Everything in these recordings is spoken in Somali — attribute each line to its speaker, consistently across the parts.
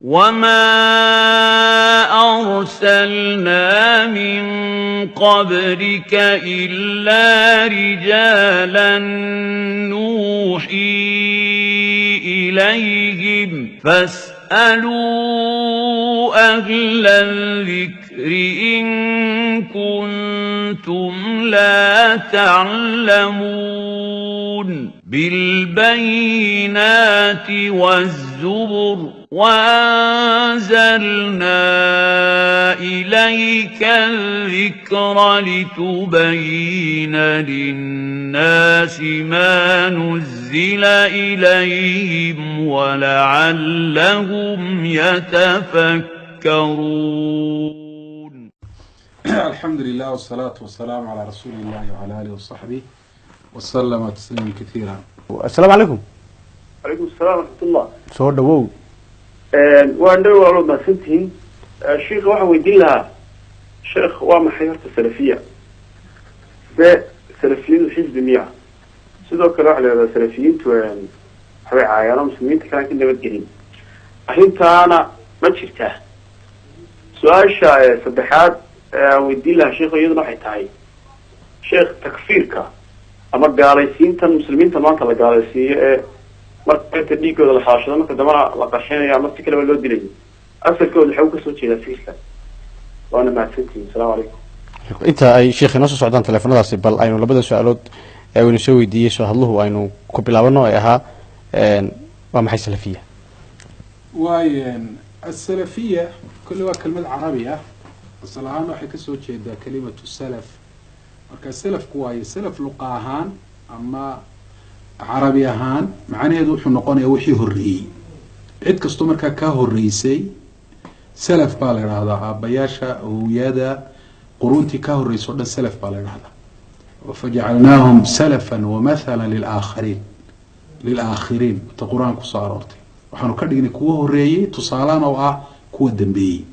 Speaker 1: وما أرسلنا من قبلك إلا رجالا نوحي إليهم فاسألوا أهل الذكر إن كنتم لا تعلمون بالبينات والزبر وأنزلنا إليك الذكر لتبين للناس ما نزل إليهم ولعلهم يتفكرون.
Speaker 2: الحمد لله والصلاة والسلام على رسول الله وعلى آله وصحبه وسلم تسليما كثيرا.
Speaker 3: السلام عليكم.
Speaker 4: عليكم السلام ورحمة الله.
Speaker 3: soo dhawow.
Speaker 4: waan dhaw walaal ma santiin sheekh waxa weydiin lahaa sheekh waa maxay horta salafiya be salafiyadu xisbi miya sidoo kale waxa la yiraahdaa salafiyiintu waxay caayaan muslimiinta kale ka nabad gelin arrintaana ma jirtaa su'aasha saddexaad weydiin lahaa sheekh iyaduna waxay tahay sheekh takfiirka ama gaalaysiinta muslimiinta maanta la gaalaysiiyo marka inta dhiigooda la xaashado marka dambana la qarxinayo ama si kaleba loo dilayo asalkooda waxa uu ka soo jeedaa fiirka waana mahadsantihiin. Assalaamu calaykum.
Speaker 3: inta ay sheekh inoo soo socdaan teleefanadaasi bal aynu labada su-aalood ee aynu soo weydiiyey soo hadluhu aynu ku bilaabano ay ahaa waa maxay salafiya
Speaker 2: السلفية كلها كلمة عربية أصلها waxay ka soo jeedaa كلمة السلف marka salafku waa salaf luqa ahaan ama عربي ahaan macnaheedu wuxuu noqonayaa wixii horeeyay cid kasto marka ka horeysay salaf baa la yiraahdaa aabayaasha awiyada qurunti ka horeyso dhan salaf baa la yiraahdaa وفجعلناهم سلفا ومثلا للآخرين القرآن ku soo aroortay waxaanu ka dhignay kuwa horeeyay tusaalaan oo ah kuwa dambeeyay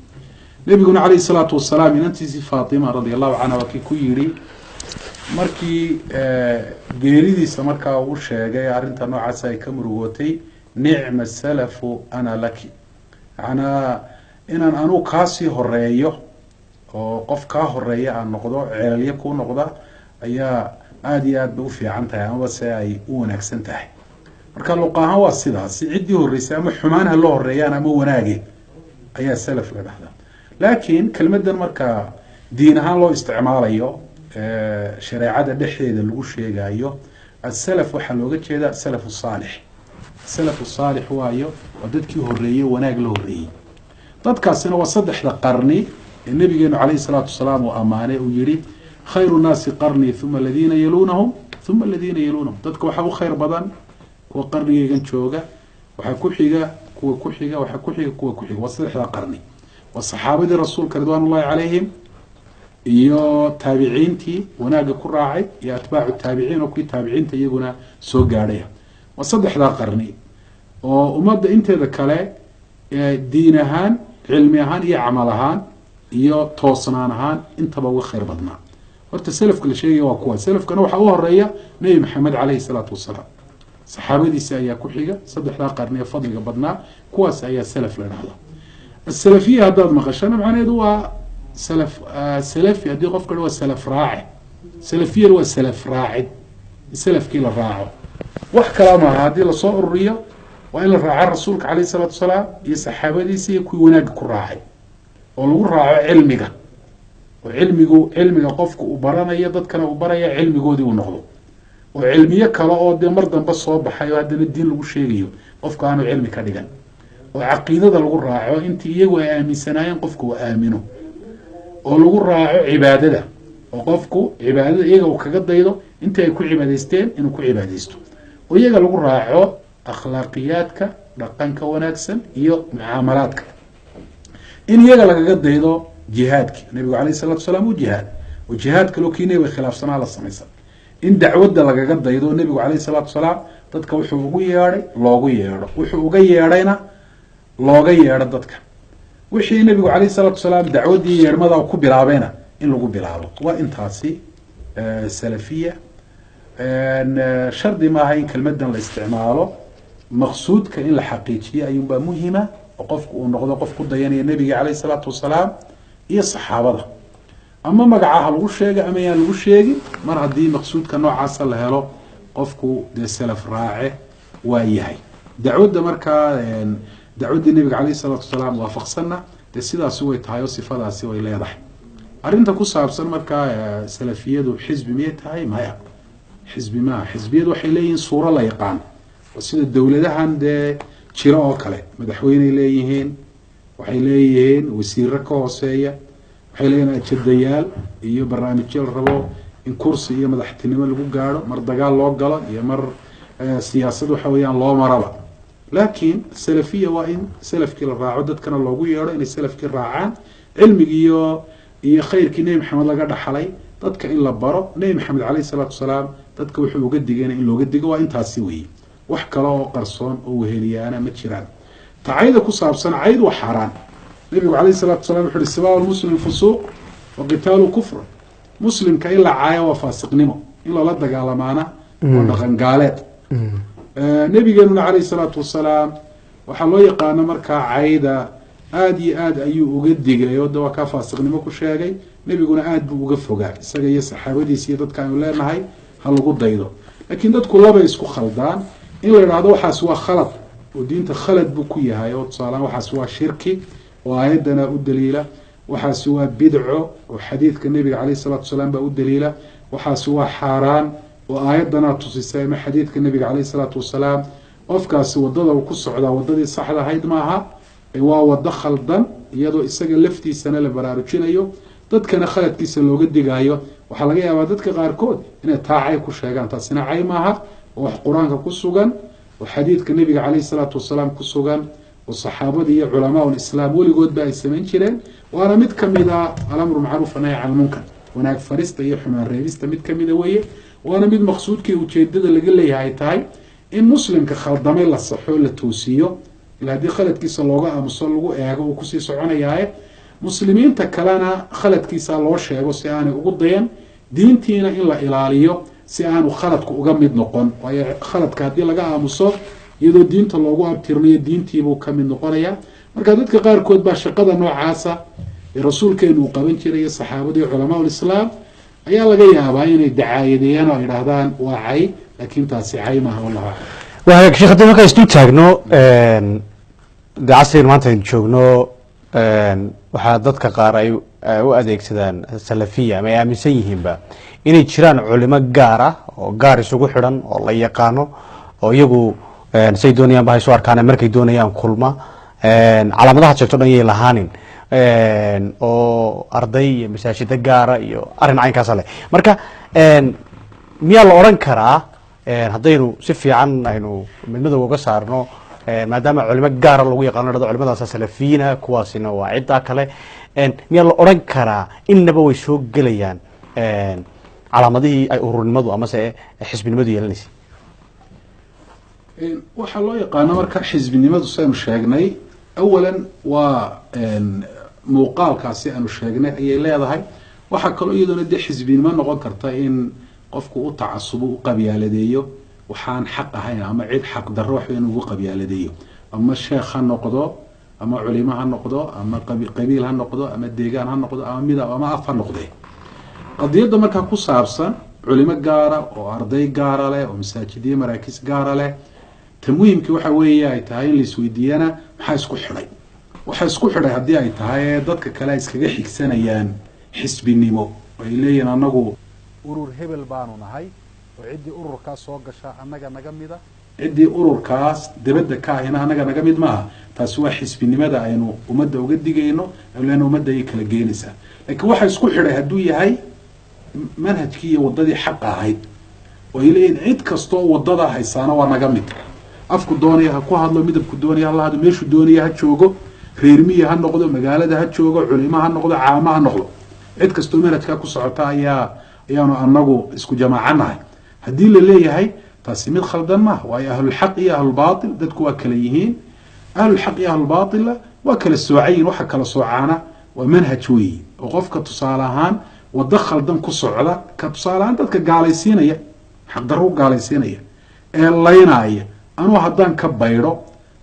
Speaker 2: nabiguna alayhi salaatu wasalaam inantiisi Faatima radiyallahu anha wakii ku yiri markii geeridiisa markaa uu sheegay arinta noocaas ay ka murugootay ni'ma salafu ana laki ana inaan anu kaasi horeeyo oo qof ka horeeya aan noqdo ceelyo ku noqda ayaa aad iyo aad u fiican tahay ama se ay u wanaagsan tahay marka luqaha waa sidaas cidii horeysay ama xumaanaha loo horeeyaan ama wanaagi ayaa salaf la dhahdaa laakiin kelmadan marka diin ahaan loo isticmaalayo شريعة دحية اللي شيء السلف وحلوجة كذا السلف الصالح السلف الصالح وايو ودتك هرية وناقل هرية ضد سنة وصدح لقرني النبي عليه الصلاة والسلام وأمانة ويري خير الناس قرني ثم الذين يلونهم ثم الذين يلونهم ضدك وحبو خير بدن وقرني جنشوجة وحكو حجة كو حجة وحكو حجة كو حجة وصدح لقرني والصحابة الرسول رضوان الله عليهم iyo taabiciintii wanaaga ku raacay iyo atbaacu taabiciin oo ku taabiciinta iyaguna soo gaadhay waa saddexda qarni oo umada inteeda kale diin ahaan cilmi ahaan iyo amal ahaan iyo toosnaan ahaan intaba uga khayr badnaa horta salafka la sheegay waa kuwa salafkana waxa uu horeeya nabi maxamed alayhi salaatu wasalaam saxaabadiisa ayaa ku xiga saddexda qarni ee fadliga badnaa kuwaas ayaa salaf la dhahdaa السلفيه haddaad maqashana macnaheedu waa سلف سلفي هدي قف كله سلف راعي سلفية هو سلف راعي سلف كيل راعه wax kala ma hadii la soo ururiyo waa in la raaco rasuulka kaleey salaatu wasalaam iyo saxaabadiisa ku wanaag ku raacay oo lagu raaco cilmiga oo cilmiga qofku uu baranayo dadkana uu baraya cilmigoodii uu noqdo oo cilmiye kale oo de mar dambe soo baxay hadana diin lagu sheegayo qofka aanu cilmi ka dhigan oo aqeedada lagu raaco intii iyagu ay aaminsanayeen qofku uu aamino oo lagu raaco cibaadada oo qofku cibaadada iyaga uu kaga daydo inta ay ku cibaadaysteen inuu ku cibaadaysto oo iyaga lagu raaco akhlaaqiyadka dhaqanka wanaagsan iyo muamalaadka in iyaga lagaga daydo jihaadka nabiga kaleey salaatu wasalaam uu jihaadka loo keenay way khilaafsanaa la sameeyay in dacwada lagaga daydo nabiga kaleey salaatu wasalaam dadka wuxuu ugu yeeray loogu yeero wuxuu uga yeerayna looga yeero dadka wixii nabiga kaleey salaatu wasalaam dacwadii yeermada ku bilaabayna in lagu bilaabo waa intaasi salafiya shardi ma aha in kelmadan la isticmaalo maqsuudka in la xaqiijiyo ayuunbaa muhima qofku uu noqdo qof ku dayanaya nebiga calayhi salaatu wasalaam iyo saxaabada ama magacaha lagu sheega ama yaan lagu sheegin mar haddii maqsuudka noocaasa la helo qofku dee salaf raace waa yahay dacwadda markaa dacwaddii nebiga calayhi salaatu wasalaam waafaqsanna dee sidaasi way tahay oo sifadaasi way leedahay arrinta ku saabsan markaa salafiyadu xisbi miyay tahay maya xisbi maaha xisbiyadu waxay leeyihiin suuro la yaqaan oo sida dowladahan dee jiro oo kale madaxweyney leeyihiin waxay leeyihiin wasiiro ka hooseeya waxay leeyihiin ajadayaal iyo barnaamijyo la rabo in kursi iyo madaxtinimo lagu gaadho mar dagaal loo galo iyo mar siyaasad waxa weeyaan loo maraba laakiin salafiya waa in salafkii la raaco dadkana loogu yeedho inay salafkii raacaan cilmigii iyo khayrkii nebi maxamed laga dhaxlay dadka in la baro nebi maxamed calayhi salaatu wasalaam dadka wuxuu uga digayna in looga digo waa intaasi weeye wax kale oo qarsoon oo weheliyaana ma jiraan tacayda ku saabsan cayd waa xaaraan nebigu calayhi salaatu wasalaam wuxuu uhi sibaabu lmuslim fusuuq wa qitaalu kufr muslimka in la caayo waa faasiqnimo in loola dagaalamaana waa dhaqan gaaleed nabigeenuna calayhi salaatu wasalaam waxaa loo yaqaano markaa cayda aada iyo aad ayuu uga digay oo de waa kaa faasiqnimo ku sheegay nebiguna aada buu uga fogaa isaga iyo saxaabadiisa iyo dadka aynu leenahay ha lagu daydo laakiin dadku labay isku khaldaan in la idhaahdo waxaas waa khalad oo diinta khalad buu ku yahay oo tusaalehaan waxaas waa shirki oo aayadana u daliila waxaasi waa bidco oo xadiidka nebiga calayhi salaatu wasalaam baa u daliila waxaasi waa xaaraan oo aayadana tusisay ama xadiidka nebiga calayhi salaatu wasalaam qofkaasi wadada uu ku socdaa wadadii saxda ahayd maaha waa wado khaldan iyadoo isaga laftiisana la baraarujinayo dadkana khaladkiisa looga digayo waxaa laga yaabaa dadka qaarkood inay taacay ku sheegaan taasina cay maaha oo wax qur-aanka ku sugan oo xadiidka nebiga calayhi salaatu wasalaam ku sugan oo saxaabadii iyo culamaa lislaam weligoodba ay samayn jireen waana mid kamida alamru macruuf nahy can lmunkar wanaag farista iyo xumaan reebista mid kamida weeye waana mid maqsuudkii ujeedada laga leeyahay tahay in muslimka khaldamay la saxo la toosiyo ila haddii khaladkiisa looga aamuso lagu eego uu kusii soconayaaye muslimiinta kalena khaladkiisa loo sheego si aanay ugu dayan diintiina in la ilaaliyo si aanu khaladku uga mid noqon waayo khaladka haddii laga aamuso iyadoo diinta loogu abtirmayo diintiibuu ka mid noqonayaa marka dadka qaarkood baa shaqada noocaasa ee rasuulkeenu uu qaban jiray iyo saxaabadii culamaa lislaam ayaa laga yaabaa inay dacaayadeeyaan oo ay idhaahdaan waa cay laakiin taasi cay maaha wallahu aclam
Speaker 3: waa sheekh haddii markaa isdul taagno dee casrigan maanta aynu joogno waxaa dadka qaar ay u adeegsadaan salafiya ama ay aaminsan yihiinba inay jiraan culimo gaar ah oo gaar isugu xidhan oo la yaqaano oo iyagu say doonayaan ba hay soo arkaan markay doonayaan kulma calaamadaha sheegto dhan yay lahaanin oo arday iyo masaajida gaara iyo arrin caynkaasa leh marka miyaa la odhan karaa haddaynu si fiican aynu midmadow uga saarno maadaama culimo gaara lagu yaqaano dhado culimadaasa salafiyiina kuwaasina waa ciddaa kale miyaa la odhan karaa innaba way soo gelayaan calaamadihii ay ururnimadu amase xisbinimadu yeelanaysay
Speaker 2: waxaa loo yaqaano marka xisbinimadu saynu sheegnay awalan waa muuqaalkaasi aanu sheegnay ayay leedahay waxaa kaloo iyadoona dee xisbinimo noqon karta in qofku u tacasubo u qabyaaladeeyo waxaan xaq ahayn ama cid xaq darro wax weyn ugu qabyaaladeeyo ama sheekh ha noqdo ama culimo ha noqdo ama qabiil ha noqdo ama deegaan ha noqdo ama midab ama af ha noqde qadiyadda markaa ku saabsan culimo gaara oo arday gaara leh oo masaajidiyo maraakiis gaara leh ta muhimkii waxa weeye ay tahay in la isweydiiyana maxaa isku xidhay waxaa isku xidhay haddii ay tahay dadka kale ay iskaga xigsanayaan xisbinimo oo ay leeyihin anagu urur hebel baanu nahay oo ciddii ururkaas soo gasha annaga naga mida ciddii ururkaas dibadda ka ahina annaga naga mid maaha taasi waa xisbinimada aynu ummadda uga digayno leana ummadda ayay kala geenaysaa laakiin waxaa isku xidhay hadduu yahay manhajkii iyo waddadii xaqa ahayd oo ay leeyihin cid kastoo waddada haysaana waa naga mid afku doonaya ha ku hadlo midabku doonaya hala hadlo meeshuu doonaya ha joogo reermiya ha noqdo magaalada ha joogo culimo ha noqdo caamo ha noqdo cid kastoo manhajkaa ku socota ayaanu anagu isku jamaacanahay haddii la leeyahay taasi mid khaldan maaha waayo ahlulxaq iyo ahlulbaatil dadku waa kala yihiin ahlulxaq iyo ahlulbaatilla waa kala soocayiin waxa kala soocaana waa manhaj weeyi oo qofka tusaale ahaan waddo khaldan ku socda ka tusaale ahaan dadka gaalaysiinaya xaqdarro u gaalaysiinaya ee laynaaya anuu haddaan ka baydho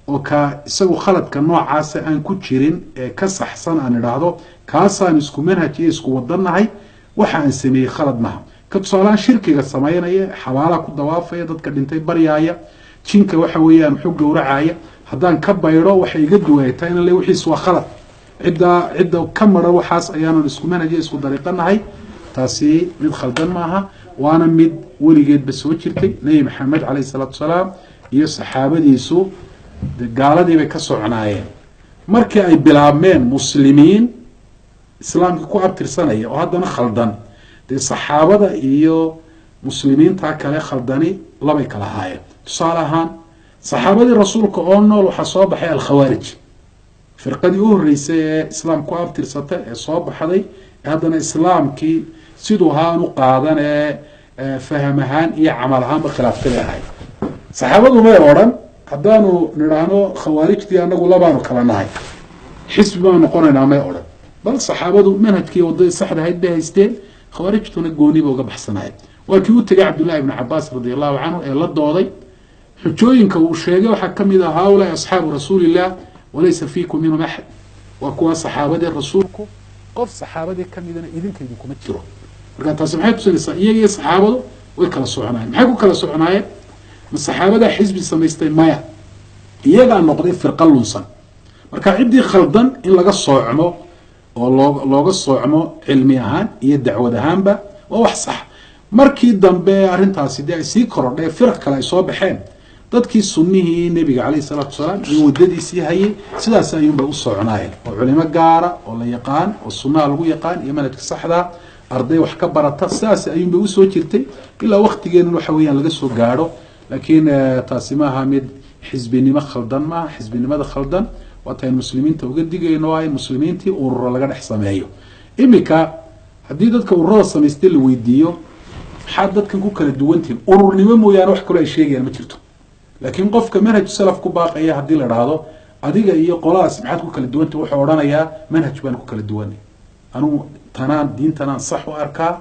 Speaker 2: oo ka isagu khaladka noocaasa aan ku jirin ee ka saxsan aan idhaahdo kaasaan isku manhaj iyo isku wadanahay waxa aan sameeyey khalad maha ka tusaalaan shirkiga samaynaya xabaalaha ku dawaafaya dadka dhintay baryaaya jinka waxa weeyaan xog gowracaya haddaan ka bayro waxay iga duwaytaa in le wixiis waa khalad cidda ka mara waxaas ayaanan isku manhaj iyo isku dariiqanahay taasi mid khaldan maaha waana mid weligeedba soo jirtay nebi maxamed calayhi salaatu wasalaam iyo saxaabadiisu gaaladii bay ka socnaayeen markii ay bilaabmeen muslimiin islaamkii ku abtirsanaya oo haddana khaldan dee saxaabada iyo muslimiinta kale khaldani labay kala haayeen tusaale ahaan saxaabadii rasuulka oo nool waxaa soo baxay alkhawaarij firqadii u horreysay ee islaam ku abtirsata ee soo baxday ee haddana islaamkii siduu haan u qaadan ee faham ahaan iyo camal ahaanba khilaaftay ahayd saxaabadu may odhan haddaanu nidhaahno khawaarijtii anagu labaanu kala nahay xisbi baanu noqonaynaa may odhan bal saxaabadu manhajkii wadadii saxda ahayd bay haysteen khawaarijtuna gooniba uga baxsanayd waa kii u tegay cabdullahi ibnu cabaas radi allahu canhu ee la dooday xujooyinka uu sheegay waxaa ka mid ah haulaai asxaabu rasuulillah walaysa fiikum minhum axad waa kuwa saxaabadii rasuulku qof saxaabadii ka midana idinkaydu kuma jiro marka taasi maxay tusinaysaa iyaga iyo saxaabadu way kala soconaayeen maxay ku kala soconaayeen ma saxaabadaa xisbi samaystay maya iyagaa noqday firqa lunsan marka ciddii khaldan in laga soocmo oo looga soocmo cilmi ahaan iyo dacwad ahaanba waa wax sax markii dambe arrintaasi dee ay sii korodhee firaq kale ay soo baxeen dadkii sunnihii nebiga calayhi salaatu wasalaam iyo waddadiisii hayay sidaas ayuunbay u soconaayeen oo culimo gaara oo la yaqaan oo sunnaha lagu yaqaan iyo manhajka saxda arday wax ka barata sidaas ayuunbay usoo jirtay ilaa waktigeena waxa weeyaan laga soo gaadho laakiin taasi maaha mid xisbinimo khaldan maaha xisbinimada khaldan waata in muslimiinta uga digayno waa in muslimiintii ururo laga dhex sameeyo iminka haddii dadka ururada samaystay la weydiiyo maxaad dadkan ku kala duwantihin ururnimo mooyaane wax kaloo ay sheegayaan ma jirto laakiin qofka manhaj salaf ku baaqaya haddii la dhahdo adiga iyo qolahaas maxaad ku kala duwantihin wuxuu odhanayaa manhaj baan ku kala duwanay anugu tanaan diintanaan sax u arkaa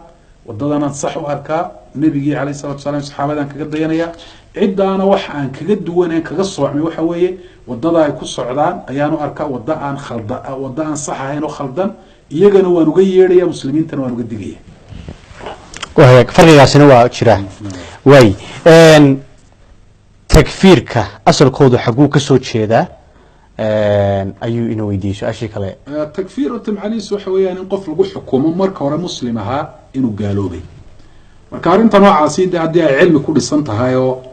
Speaker 2: wadadanaan sax u arkaa nebigii calayhi salatu wasalaam saxaabadaan kaga dayanaya ciddaana wax aan kaga duwaneen kaga soocmay waxa weeye wadada ay ku socdaan ayaanu arkaa wadda aan sax ahayn oo khaldan iyagana waan uga yeedhaya muslimiintana waan uga digaya
Speaker 3: farqigaasina waa jira waay takfiirka asalkoodu xaguu ka soo jeedaa ayuu ina weydiiyey su-aashii kale
Speaker 2: takfiir horta macnihiisu waxa weeyaan in qof lagu xukumo marka hore muslim ahaa inuu gaaloobay marka arrinta noocaasi de haddii ay cilmi ku dhisan tahay oo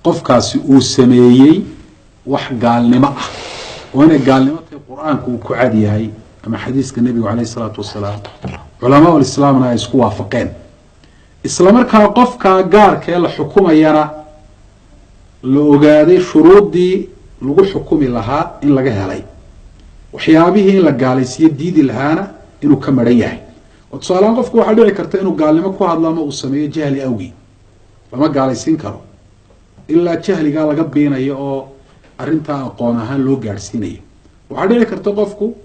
Speaker 2: qofkaasi uu sameeyey wax gaalnimo ah oo inay gaalnimo tahay qur-aanku uu ku cad yahay ama xadiiska nebigu calayhi salaatu wasalaam culamaa ulislaamna ay isku waafaqeen isla markaa qofka gaarka ee la xukumayana la ogaaday shuruuddii lagu xukumi lahaa in laga helay waxyaabihii in la gaalaysiiyo diidi lahaana inuu ka maran yahay oo tusaalehaan qofku waxaa dhici karta inuu gaalnimo ku hadlo ama uu sameeyo jahli awgii lama gaalaysiin karo ilaa jahligaa laga biinayo oo arrintaa aqoon ahaan loo gaadhsiinayo waxaa dhici karta qofku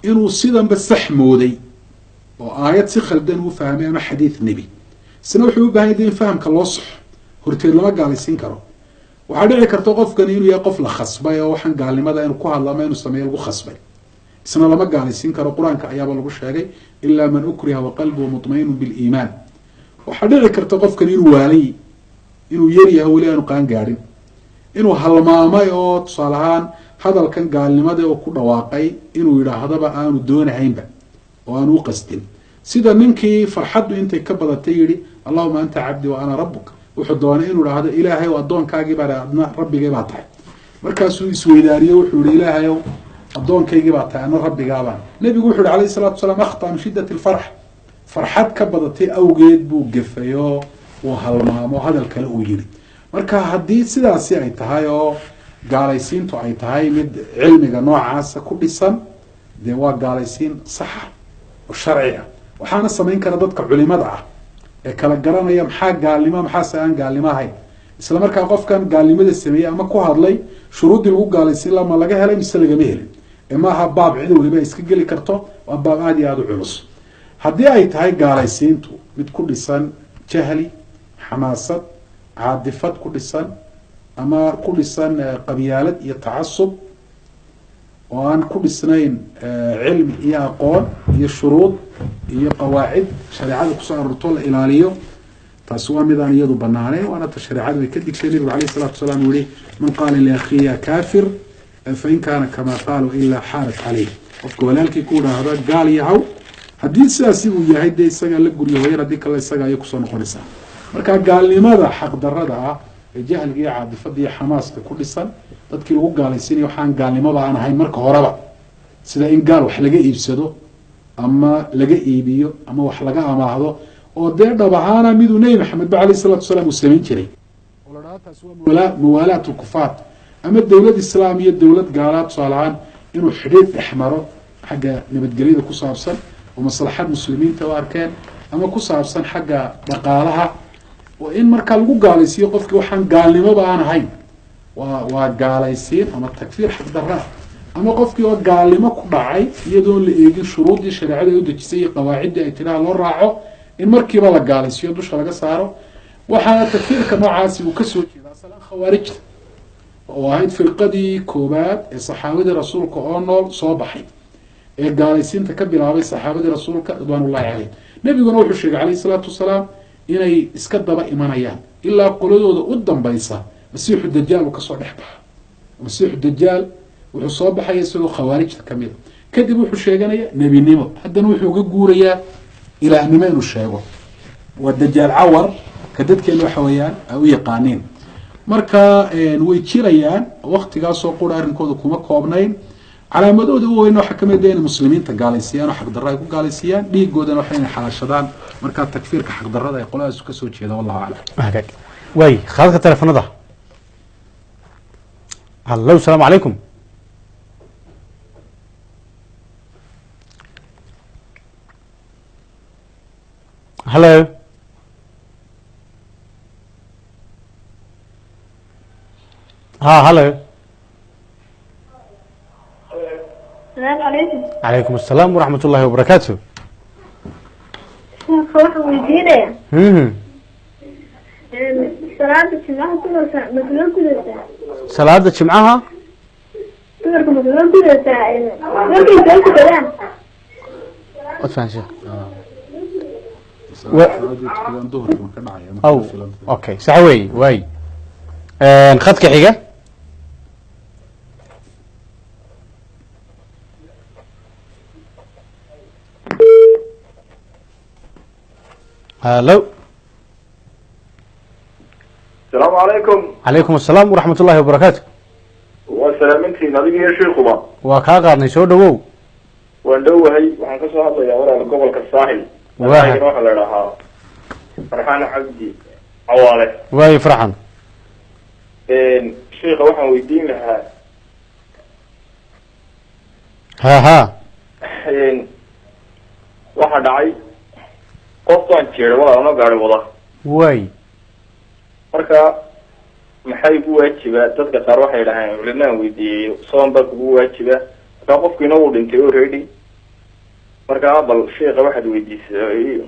Speaker 2: inuu sidanba sax mooday oo aayad si khaldan uu fahmay ama xadiid nebi isna wuxuu u baahan yahay in fahamka loo saxo horteed lama gaalaysiin karo waxaa dhici karta qofkani inuu yahay qof la khasbay oo waxaan gaalnimada inuu ku hadlo ama inuu sameeyo lagu khasbay isna lama gaalaysiin karo qur-aanka ayaaba lagu sheegay ilaa man ukriha waqalbuhu mutmainu biliimaan waxaa dhici karta qofkani inuu waalay inuu yaryahay weli aanu qaan gaadhin inuu halmaamay oo tusaale ahaan hadalkan gaalnimada oo ku dhawaaqay inuu yidhaahdaba aanu doonahaynba oo aanu u qastin sida ninkii farxaddu intay ka badatay yidhi allahuma anta cabdi wa ana rabbuk wuxuu doonay inuu idhaahdo ilaahay o addoonkaagii baa adna rabbigay baa tahay markaasuu isweydaariye wuxuu yihi ilaahayow addoonkaygii baa tahay ana rabbigaabaan nebigu wuxu yihi calayhi salatu wasalaam akhta min shiddati alfarx farxad ka badatay awgeed buu gefayoo uu halmaamo hadal kale uu yidhi marka haddii sidaasi ay tahay oo gaalaysiintu ay tahay mid cilmiga noocaasa ku dhisan dee waa gaalaysiin saxa oo sharci ah waxaana samayn kara dadka culimada ah ee kala garanaya maxaa gaalnimo maxaase aan gaalnimo ahayn isla markaa qofkan gaalnimada sameeyey ama ku hadlay shuruuddii lagu gaalaysiin lama laga helay mise lagama helin ee maaha baab cid waliba ay iska geli karto waa baab aada iyo aada u culus haddii ay tahay gaalaysiintu mid ku dhisan jahli xamaasad caadifad ku dhisan ama ku dhisan qabyaalad iyo tacasub oo aan ku dhisnayn cilmi iyo aqoon iyo shuruud iyo qawaacid shareecada kusoo arorto la ilaaliyo taasi waa mid aan iyadu banaaneen waana ta shareecadu ay ka digtay nabigu alayhi salaatu wasalaam uu yihi man qaala liakhihi ya kaafir fain kaana kama qaalu ilaa xaarat caleyh qofka walaalkii ku idhaahda gaal yahow haddii sidaasi uu yahay dee isagaa la guryo hoyar haddii kale isaga ayay kusoo noqonaysaa marka gaalnimada xaqdarada ah ee jahliga iyo caadifada iyo xamaaska ku dhisan dadkii lagu gaalaysiinaya waxaan gaalnimada aan ahayn marka horeba sida in gaal wax laga iibsado ama laga iibiyo ama wax laga amaahdo oo dee dhab ahaana miduu nebi maxamed ba alayh salatu wasalaam uu samayn jiray oo la dhahaa taasi waa muwaalaat lkufaar ama dowlad islaam iyo dowlad gaalaad tusaale ahaan inuu xidhiid dhex maro xagga nabadgelyada ku saabsan oo maslaxad muslimiinta u arkeen ama ku saabsan xagga dhaqaalaha oo in markaa lagu gaalaysiiyo qofkii waxaan gaalnimoba aan ahayn waa gaalaysiin ama takfiir xaqdarraa ama qofkii oo gaalnimo ku dhacay iyadoon la eegin shuruuddii shareecada ay u dejisay iyo qawaaciddii ay tidhaha loo raaco in markiiba la gaalaysiiyo dusha laga saaro waxaana takfiirka noocaasi uu kasoo jeeda asalan khawaarijta oo ahayd firqadii koobaad ee saxaabadii rasuulka oo nool soo baxay ee gaalaysiinta ka bilaabay saxaabadii rasuulka ridwaanullahi caleyh nebiguna wuxuu sheegay calayhi salaatu wasalaam inay iska daba imanayaan ilaa qoladooda u dambaysa masiixu dajaal uu kasoo dhex baxa masiixu dajaal wuxuu soo baxaya isagoo khawaarijta ka mida kadib wuxuu sheeganaya nebinimo haddana wuxuu ga guurayaa ilaahnimo inuu sheego waa dajaal cawar ka dadkeena waxa weeyaan ay u yaqaaniin marka way jirayaan waktigaasoo qura arrinkooda kuma koobnayn calaamadooda u weyn waxaa kamid ah inay muslimiinta gaalaysiiyaan oo xaqdarra ay ku gaalaysiiyaan dhiigoodana waxa inay xalaashadaan markaa takfiirka xaqdarrada ay qoladaas kasoo jeeda wallahu aclam
Speaker 3: waay khadadka teleefanada hallo asalaamu calaykum hallo ha hallo
Speaker 5: السلام عليكم.
Speaker 3: عليكم السلام ورحمة الله وبركاته.
Speaker 5: صباح وجينا. صلاة الجمعة مثلون كل ساعة.
Speaker 3: صلاة الجمعة؟
Speaker 5: مثلون كل ساعة. ممكن تقول كلام.
Speaker 3: أدفع شيء. أو أوكي سحوي واي. خدك حاجة؟ هلو
Speaker 4: السلام عليكم.
Speaker 3: عليكم السلام ورحمة الله وبركاته.
Speaker 4: وسلامتي نبي يا شيخنا.
Speaker 3: وكاغا نسو دو
Speaker 4: وندوهي waxaan ka soo hadlayaa walaal gobolka Saaxil.
Speaker 3: واحد
Speaker 4: waxa la dhahaa Farxaan Cabdi Awaale.
Speaker 3: واي فرحان.
Speaker 4: sheekha waxaan weydiin lahaa
Speaker 3: ها
Speaker 4: waxa dhacay qofkan jeeray walaal gaari wada.
Speaker 3: واي
Speaker 4: marka maxay ugu waajibaa dadka qaar waxay dhahaan culimaan weydiiyay soonba ugu waajibaa ka qofkiina uu dhintay already marka bal sheekha waxaad weydiisay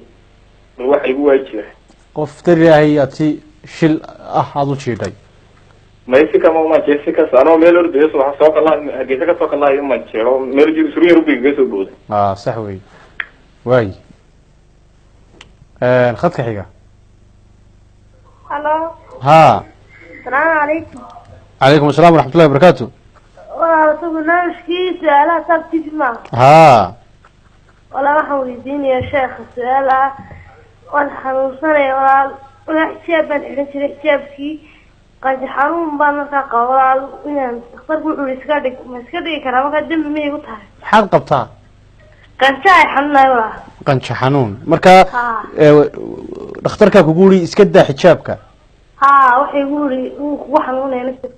Speaker 4: waxa ugu waajibaa
Speaker 3: قف تريهي أتي شل أحد شيء
Speaker 4: ما يفك ما جيسك أنا ميلور ديس وحصاك الله جيسك صاك الله يوم ما تشيله ميلور سوري ربي جيسو بود
Speaker 3: صحوي واي خدك حاجة
Speaker 5: الو.
Speaker 3: ها
Speaker 5: السلام عليكم.
Speaker 3: عليكم السلام ورحمة الله وبركاته.
Speaker 5: والله برنامج كيس على سبت جمعة.
Speaker 3: ها
Speaker 5: والله ما حوليدين يا شيخ السؤال والحنوصني ولا حساب الحين حسابكي قد حرام بنا قوال وين اختار كل مسكدك مسكدك كلام قدم مي وطها
Speaker 3: حال قبطها
Speaker 5: كان شاي حنا ولا
Speaker 3: قنش حنون مركا اختركا كقولي اسكدا حجابك
Speaker 5: ها وحي يقولي وحنون نفسك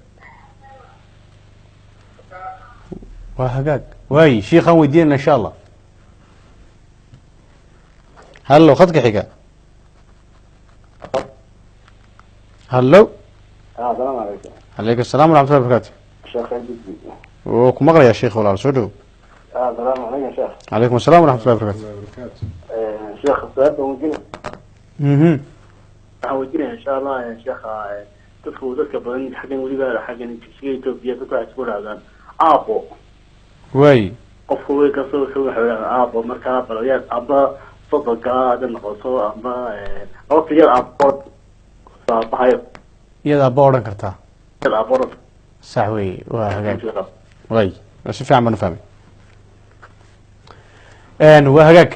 Speaker 3: وهجاج واي شيخا ودينا ان شاء الله هلو خدك حاجة هلو
Speaker 4: السلام عليكم.
Speaker 3: عليك السلام ورحمة الله وبركاته.
Speaker 4: شيخ عندي.
Speaker 3: وكم مغرى يا شيخ ولا سودو
Speaker 4: السلام عليكم شيخ.
Speaker 3: عليكم السلام ورحمة الله وبركاته.
Speaker 4: شيخ السؤال ممكن
Speaker 3: اها
Speaker 4: أودينا إن شاء الله يا شيخ dadka badan xaggan weliba xaggan jigjiga Itoobiya dadku ay isku raadaan aabo
Speaker 3: way
Speaker 4: qofku way ka soo xawlaan aabo markaa balayaad aba sodonka aad noqoto ama waqtiga aabo saabahayo
Speaker 3: iyada boodhan kartaa
Speaker 4: aabo
Speaker 3: sax way waa hagaag way si fiican baan u fahmay waa hagaag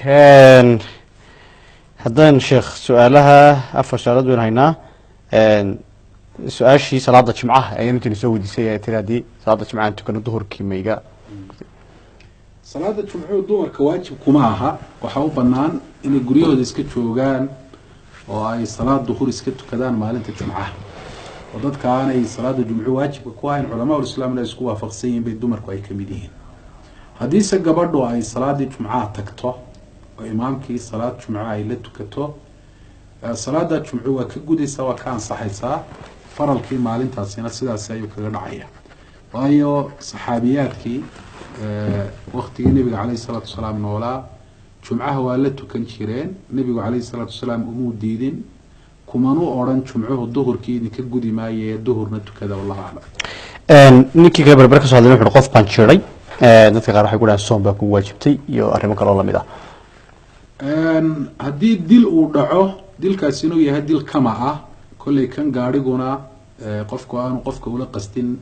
Speaker 3: haddaan sheekh su-aalaha afar su-aalood baynu haynaa su-aashii salaada jimcaha ayaan intii soo weydiisay ee tiri haddii salaada jimcaha tukano duhurkii mayga
Speaker 2: salaada jumcuhu dumarka waajib kuma aha waxaa u bannaan inay guryahooda iska joogaan oo ay salaad duhur iska tukadaan maalinta jumcaha oo dadka aanay salaada jumcuhu waajibka ku ahayn culamaa ulislaamna isku waafaqsan yihiin bay dumarku ay ka mid yihiin haddiise gabadhu ay salaadii jumcaha tagto oo imaamkii salaad jumco ay la tukato salaada jumcu waa ka gudaysaa waa ka ansaxaysaa faralkii maalintaasina sidaasi ayuu kaga dhacaya waayo saxaabiyaadkii waqtigii nebiga calayhi salaatu wasalaam noolaa jumcaha waa la tukan jireen nebigu calayhi salaatu wasalaam umuu diidin kumanu odhan jumcuhu duhurkii idinka gudi maaye duhurna tukada wallahu aclam
Speaker 3: ninkii kale berber ka soo hadlay wuxuu qof baan jiray dadka qaar waxay ku dhahaan soom baa ku waajibtay iyo arrimo kale oo lamid ah
Speaker 2: haddii dil uu dhaco dilkaasi inuu yahay dil kama ah kolley kan gaadhiguna qofku aanu qofka ula qastin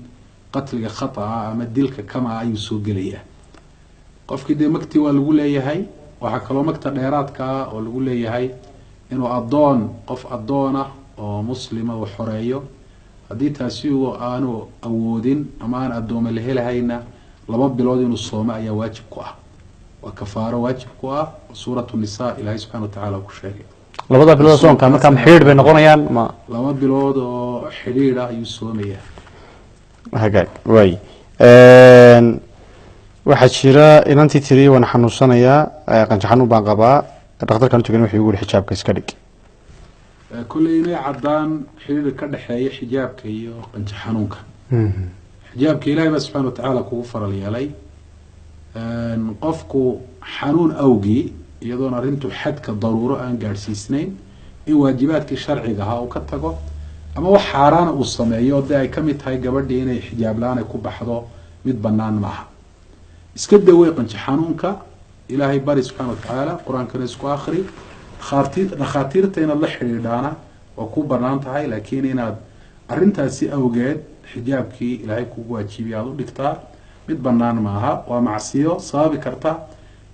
Speaker 2: qatliga khata'a ama dilka kama ah ayuu soo gelayaa qofkii dee magtii waa lagu leeyahay waxaa kaloo magta dheeraadka ah oo lagu leeyahay inuu addoon qof addoona oo muslima uu xoreeyo haddii taasi aanu awoodin ama aan addooma la helahayna 2 bilood inuu soomo ayaa waajib ku ah waa kafaaro waajib ku ah suuratu nisaa ilaahay subxaana watacaala ku sheegay
Speaker 3: 2 bilood soonka markaa xidhiidh bay noqonayaan ma
Speaker 2: 2 bilood oo xidhiidh ah ayuu soomayaa
Speaker 3: hagaag way waxaa jira inantii tiri waan xanuunsanayaa qanjo xanuun baan qabaa dhakhtarkan tugan wuxuu igu yiri xijaabka iska dhig
Speaker 2: kulley inay caddaan xidhiidh ka dhexeeya xijaabka iyo qanjo xanuunka xijaabka ilaahay baa subxaana watacaala kugu faral yeelay qofku xanuun awgii iyadoon arrintu xadka daruuro aan gaadhsiisnayn in waajibaadkii sharciga ahaa uu ka tago ama wax xaaraana uu sameeyo dee ay ka mid tahay gabadhii inay xijaab la-aan ay ku baxdo mid bannaan maaha iska dawey qanjo xanuunka ilaahay bari subxaana watacaala qur-aankana isku akhri dhakhaatiirta inaad la xidhiidhaana waa ku bannaan tahay laakiin inaad arrintaasi awgeed xijaabkii ilaahay kugu waajibiyay aada u dhigtaa mid bannaan maaha waa macsiyo sababi karta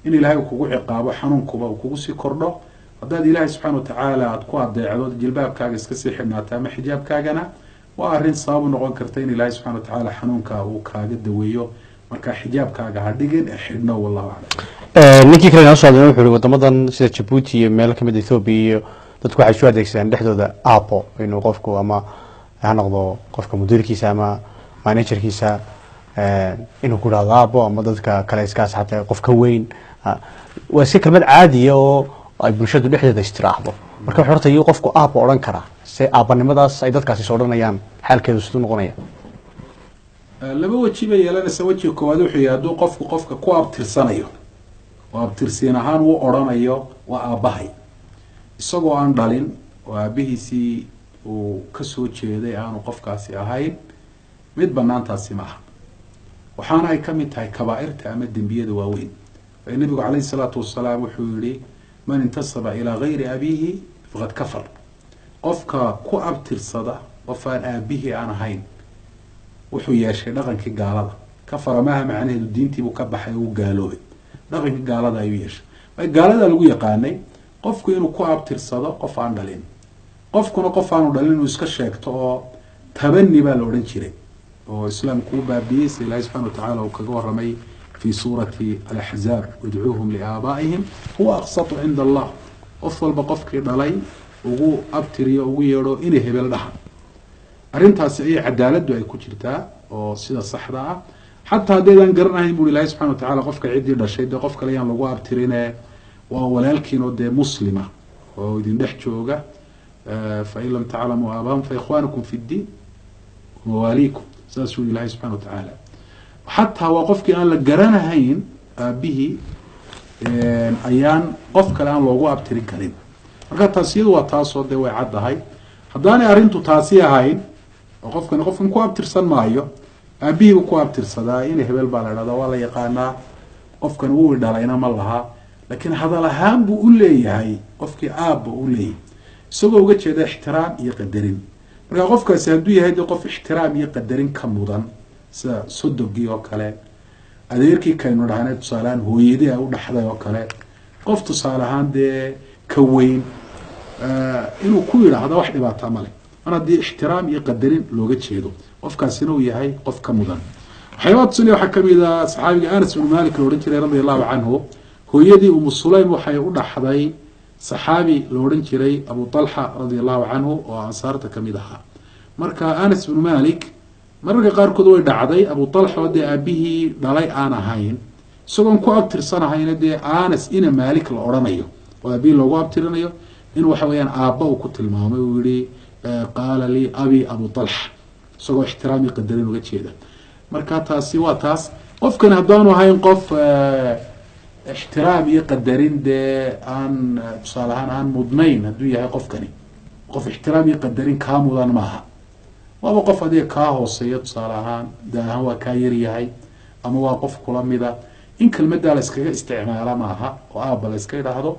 Speaker 2: in ilaahay uu kugu ciqaabo xanuunkuba uu kugu sii kordho haddaad ilaahay subxaana watacaala aada ku adeecdo jilbaabkaaga iska sii xidhnaata ama xijaabkaagana waa arrin sabab u noqon karta in ilaahay subxana watacaala xanuunka uu kaaga daweeyo marka xijaabkaaga ha dhigin ee xidhno wallahu aclam
Speaker 3: ninkii kale inoo soo hadlay wuxuu yihi wadamadan sida Djibouti iyo meel kamid Ethiopia iyo dadku waxay soo adeegsadaan dhexdooda apo inuu qofku ama ha noqdo qofka mudiirkiisa ama managerkiisa inuu ku dhaado apo ama dadka kale iska saxatay qof ka weyn waa si kalmad caadi ah oo ay bulshadu dhexdeeda istiraahdo marka horta iyo qofku apo oran kara si aabanimadaas ay dadkaasi soo dhanayaan xalkeedu sidoo noqonaya
Speaker 2: laba waji bay yeelanaysa wajiga koowaad wuxuu yahay hadduu qofka ku abtirsanayo oo abtirsiin ahaan uu odhanayo waa aabbahay isagoo aan dhalin oo aabbihiisii uu ka soo jeeday aanu qofkaasi ahayn mid bannaantaasi maaha waxaana ay ka mid tahay kabaa'irta ama dembiyada waaweyn ee nebigu calayhi salaatu wasalaam wuxuu yihi man intasaba ilaa gayri abiihi faqad kafar qofka ku abtirsada qof aan aabbihii aan ahayn wuxuu yeeshay dhaqankii gaalada kafara maaha macnaheedu diintiibuu ka baxay oo u gaaloobay dhaqankii gaalada ayuu yeeshay gaalada lagu yaqaanay qofku inuu ku abtirsado qof aan dhalin qofkuna qof aanu dhalin inuu iska sheegto oo tabani baa la odhan jiray oo islaamku u baabiyey sida ilaahay subxana watacaala uu kaga warramay fi suurati alaxzaab udcuuhum liaabaa'ihim huwa aqsatu cinda allah qof walba qofkii dhalay ugu abtiriyo ugu yeedho inay hebel dhaha arrintaasi ayay cadaaladdu ay ku jirtaa oo sida saxda ah xataa haddaydaan garanahayn buri ilaahay subxana watacaala qofka ciddii dhashay dee qof kale yaan lagu abtirine waa walaalkiin oo dee muslima oo idin dhex jooga fain lam taclamuu aabahum fa ikhwaanukum fi ddiin mawaaliikum saasuu ilaahay subxana watacaala xataa waa qofkii aan la garanahayn aabbihii ayaan qof kale aan loogu abtirin karin marka taas iyadu waa taasoo dee way caddahay haddaanay arrintu taasi ahayn qofkan ku abtirsan maayo aabihiibu ku abtirsadaa in hebel baa la dhahdaa waa la yaqaanaa qofkan wuu dhalayna ma laha laakiin hadal ahaan buu u leeyahay qofkii aabba u leeyahay isagoo uga jeeda ixtiraam iyo qadarin marka qofkaasi hadduu yahay dee qof ixtiraam iyo qadarin ka mudan sida sodogii oo kale adeerkii kaynu dhahnay tusaale ahaan hooyadii ay u dhaxday oo kale qof tusaale ahaan dee ka weyn inuu ku yidhaahdo wax dhibaataa male mar haddii ixtiraam iyo qadarin looga jeedo qofkaasina uu yahay qof ka mudan waxyaabaa tusinaya waxaa kamid ah saxaabiga anas bin malik la odhan jiray radia allahu canhu hooyadii umu sulaym waxay u dhaxday saxaabi la odhan jiray abu talxa radia allahu canhu oo ansaarta kamid ahaa marka anas bin malik mararka qaarkood way dhacday abu talxa oo dee aabihii dhalay aan ahayn isagoon ku abtirsanahayna dee anas ina malik la odhanayo oo aabihii loogu abtirinayo in waxa weeyaan aabba uu ku tilmaamay uu yihi qaala lii abi abu talxa isagoo ixtiraam iyo qadarin uga jeeda marka taasi waa taas qofkan haddaanu ahayn qof ixtiraam iyo qadarin dee aan tusaale ahaan aan mudnayn hadduu yahay qofkani qof ixtiraam iyo qadarin kaa mudan maaha waaba qof adiga kaa hooseeya tusaale ahaan de ahaan waa kaa yaryahay ama waa qof kula mida in kelmadaa la iskaga isticmaala maaha oo aabba la iska idhaahdo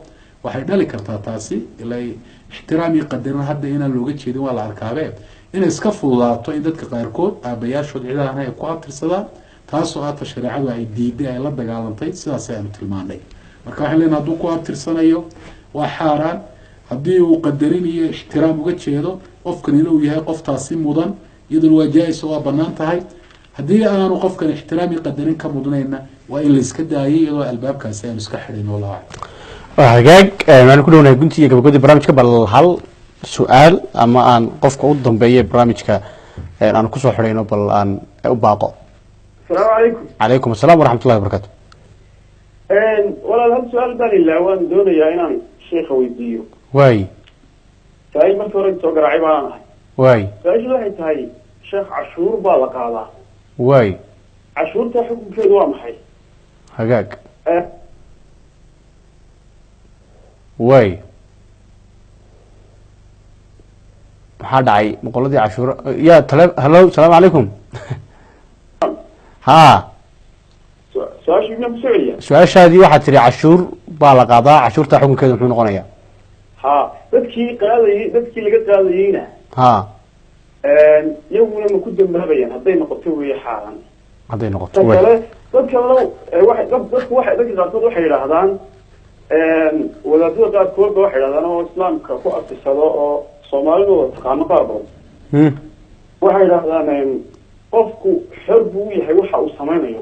Speaker 2: waxay dhali kartaa taasi ilay ixtiraam iyo qadarin hadda inaan looga jeedin waa la arkaabe inay iska fududaato in dadka qaarkood aabayaashood cidahan ay ku abtirsadaan taasoo aata shareecadu ay diiday ay la dagaalantay sidaas aynu tilmaanay marka waxaan leenahay hadduu ku abtirsanayo waa xaaraan haddii uu qadarin iyo ixtiraam uga jeedo qofkanina uu yahay qoftaasi mudan iyaduna waa jaa-is oo waa banaan tahay haddii aanu qofkan ixtiraam iyo qadarin ka mudnayna waa in la iska daayay iyadoo albaabkaasi aynu iska xidhayn wallahu aclam
Speaker 3: hagaag waxaan ku dhownahay gunti iyo gabagabadii barnaamijka bal hal su-aal ama aan qofka u dambeeya barnaamijka aan kusoo xidhayno bal aan u baaqo
Speaker 4: السلام عليكم.
Speaker 3: calaykum asalaam waraxmat ullahi wabarakatu
Speaker 4: walaal hal su-aal baan ilaa waan doonayaa inaan sheekha weydiiyo
Speaker 3: waay
Speaker 4: saa-il markii hore soo garaacay baan ahay
Speaker 3: waay
Speaker 4: su-aashu waxay tahay sheekh cashuur baa la qaadaa
Speaker 3: waay
Speaker 4: cashuurta xukunkeedu waa maxay
Speaker 3: hagaag waay maxaa dhacay boqoladii cashuura ya tale hallo asalaamu calaykum ha
Speaker 4: su-aashu ma kusoo celiya
Speaker 3: su-aashaadii waxaad tiri cashuur baa la qaadaa cashuurta xukunkeedu muxuu noqonayaa
Speaker 4: ha dadkii qaadayay dadkii laga qaadayeyna
Speaker 3: ha
Speaker 4: iyaguna ma ku dambaabayaan hadday noqoto weeye xaaraan
Speaker 3: hadday noqoto
Speaker 4: ta
Speaker 3: waay
Speaker 4: kale dadka dadka qaarkood waxay yidhaahdaan wadaadada qaarkoodba waxay yidhahdaan oo islaamka ku abtisado oo soomaalidu taqaano qaar badan waxay yidhahdaan qofku xor buu u yahay waxa uu samaynayo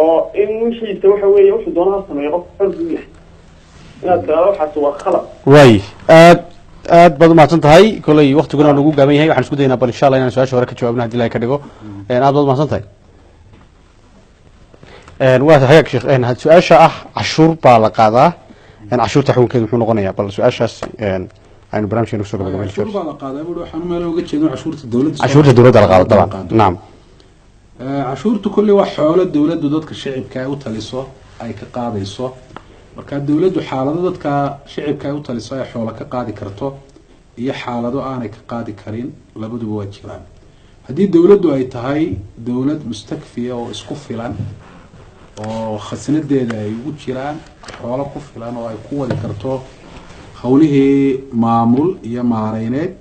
Speaker 4: oo in wixiisa waxa weeye wuxuu doonaha sameeyo qofku xor buu u yahay inaad tiraado waxaas waa khalad
Speaker 3: waay aad baad umahadsan tahay koley waktiguna nagu gaaban yahay waxaan isku daynaa bal insha allah inaan su-aasha hore ka jawaabna hadii ilahay ka dhigo aad baad umahadsan tahay waa hagaag sheekh su-aasha ah cashuur baa la qaadaa cashuurta xukunkeedu muxuu noqonayaa bal su-aashaas aynu barnaamijkeena kusoo gabagabeyno
Speaker 2: cashuur baa la qaadaa buu waxaan meel uga jeedno cashuurta dawladda
Speaker 3: cashuurta dawladda la qaado dabcan nacam
Speaker 2: cashuurtu kulli waa xoolo dawladdu dadka shicibka ay u taliso ay ka qaadayso marka dawladdu xaalado dadka shicibka ay u taliso ay xoolo ka qaadi karto iyo xaalado aanay ka qaadi karin labaduba waa jiraan haddii dawladdu ay tahay dawlad mustakfiya oo isku filan oo khasnadeeda ay ugu jiraan xoolo ku filan oo ay ku wadi karto hawlihii maamul iyo maareyneed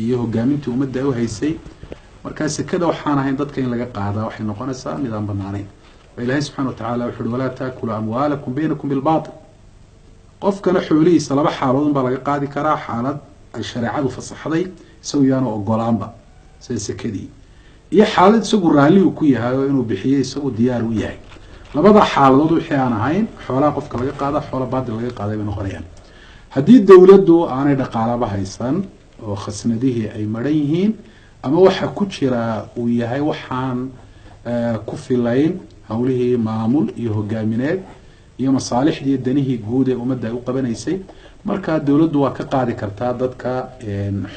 Speaker 2: iyo hogaamintii ummadda ay u haysay markaa sekada waxaan ahayn dadka in laga qaadaa waxay noqonaysaa mid aan banaaneyn ilaahay subxana watacaala wuxu uhi walaa taakulu amwaalakum baynakum bilbaatil qofkana xoolihiisa laba xaalood unbaa laga qaadi karaa xaalad ay shareecadu fasaxday isagu yaanu ogolaanba sida sekadii iyo xaalad isagu raalli uu ku yahay oo inuu bixiyo isagu diyaar u yahay labada xaaladood wixii aan ahayn xoolaha qofka laga qaada xoola baatil laga qaaday bay noqonayaan haddii dawladdu aanay dhaqaalaba haysan oo khasnadihii ay maran yihiin ama waxa ku jira uu yahay waxaan ku filayn hawlihii maamul iyo hogaamineed iyo masaalixdii iyo danihii guud ee ummadda ay u qabanaysay markaa dawladdu waa ka qaadi kartaa dadka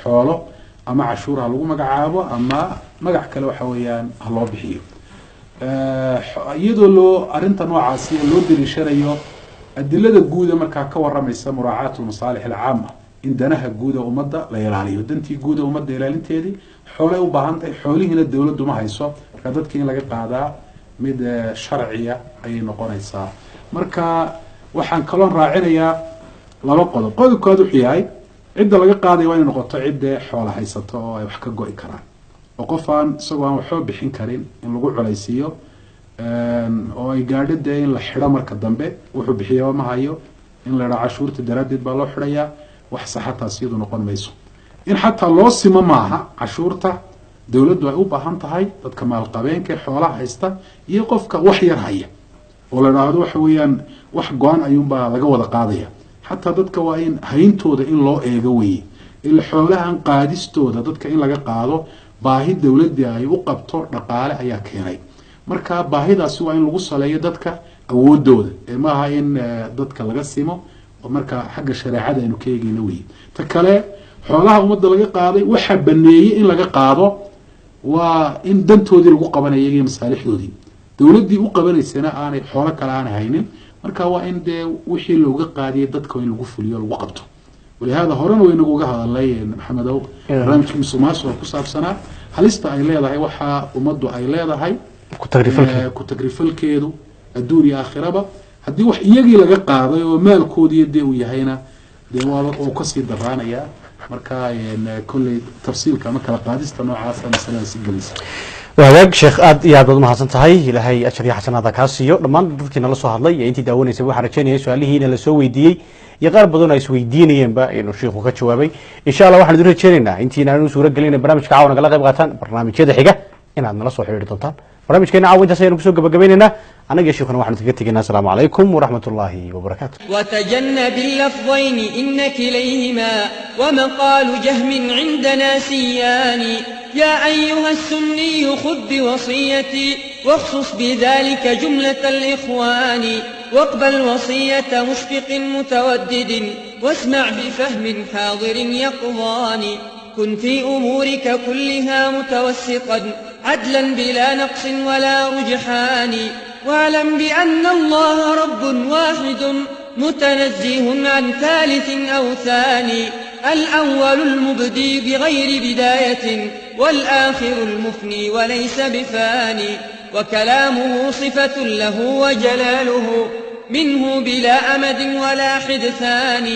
Speaker 2: xoolo ama cashuur ha lagu magacaabo ama magac kale waxa weeyaan ha loo bixiyo iyadoo loo arrinta noocaasi loo daliishanayo adilada guuda markaa ka waramaysa muraacaat lmasaalix alcaama in danaha guud ee ummadda la ilaaliyo dantii guud ee ummadda ilaalinteedii xoolay u baahan tahay xoolihiina dawladdu ma hayso marka dadkii in laga qaadaa mid sharciya ayay noqonaysaa marka waxaan kaloon raacinayaa laba qodob qodobkoodu wuxuu yahay cidda laga qaadaya waa inay noqoto cidda xoola haysato oo ay wax ka go'i karaan oo qof aan isagoo aan waxba bixin karin in lagu culaysiiyo oo ay gaadho dee in la xidho marka dambe wuxuu bixiyaa ma hayo in la idhaa cashuurta daraaddeed baa loo xidhayaa wax saxataas iyadu noqon mayso in xataa loo simo maaha cashuurta dawladdu ay u baahan tahay dadka maalqabeenka ee xoolaha haysta iyo qofka wax yar haya oo la idhaahdo waxa weeyaan wax go-an ayuunbaa laga wada qaadaya xataa dadka waa in hayntooda in loo eego weye ila xoolahan qaadistooda dadka in laga qaado baahi dawladii ay u qabto dhaqaale ayaa keenay marka baahidaasi waa in lagu saleeyo dadka awoodooda ee maaha in dadka laga simo oo marka xagga shareecada aynu ka eegayna weye ta kale xoolaha ummadda laga qaaday waxaa baneeyey in laga qaado waa in dantoodii lagu qabanayo iyo masaalixdoodii dawladdii u qabanaysana aanay xoolo kale aanay haynin marka waa in dee wixii looga qaadiyay dadka in lagu fuliyo lagu qabto ولهذا هورنا وينقوجها هذا اللي محمد أو برنامج مسوماس وكسب سنة هلستا أي ليه هاي وحى ومضوا أي ليه هاي كتجريف الكيدو الدوري آخرة بقى هدي وح يجي لقى قاضي ومال كودي يدي ويهينا دي وقصي الدرانا يا مركا كل تفصيل كما كلا قادس تنوع عاصم مثلا سجلس
Speaker 3: وهاك شيخ آد يا عبد الله حسن تهاي إلى هاي أشري حسن هذا كاسيو لما ندرك نلا صهاد لي أنت داوني سوي حركتين سؤالي هنا لسوي دي يقارب بدون أي سوي ديني ينبا إنه الشيخ وكتشوابي إن شاء الله واحد ندرك تشيرنا أنت نانو سورة قلنا برنامج كعاون قال غيب غاتان برنامج كذا حاجة إن عندنا نلا صحيح رتطان برنامج كنا عاود تسير بسوق بجبيننا أنا جا شيخنا واحد تكتكنا السلام عليكم ورحمة الله وبركاته
Speaker 6: وتجنب اللفظين إن كليهما ومقال جهم عندنا سيان يا أيها السني خذ بوصيتي واخصص بذلك جملة الإخوان واقبل وصية مشفق متودد واسمع بفهم حاضر يقظان كن في أمورك كلها متوسطا عدلا بلا نقص ولا رجحان واعلم بأن الله رب واحد متنزه عن ثالث أو ثاني الأول المبدي بغير بداية والآخر المفني وليس بفاني وكلامه صفة له وجلاله منه بلا أمد ولا حدثان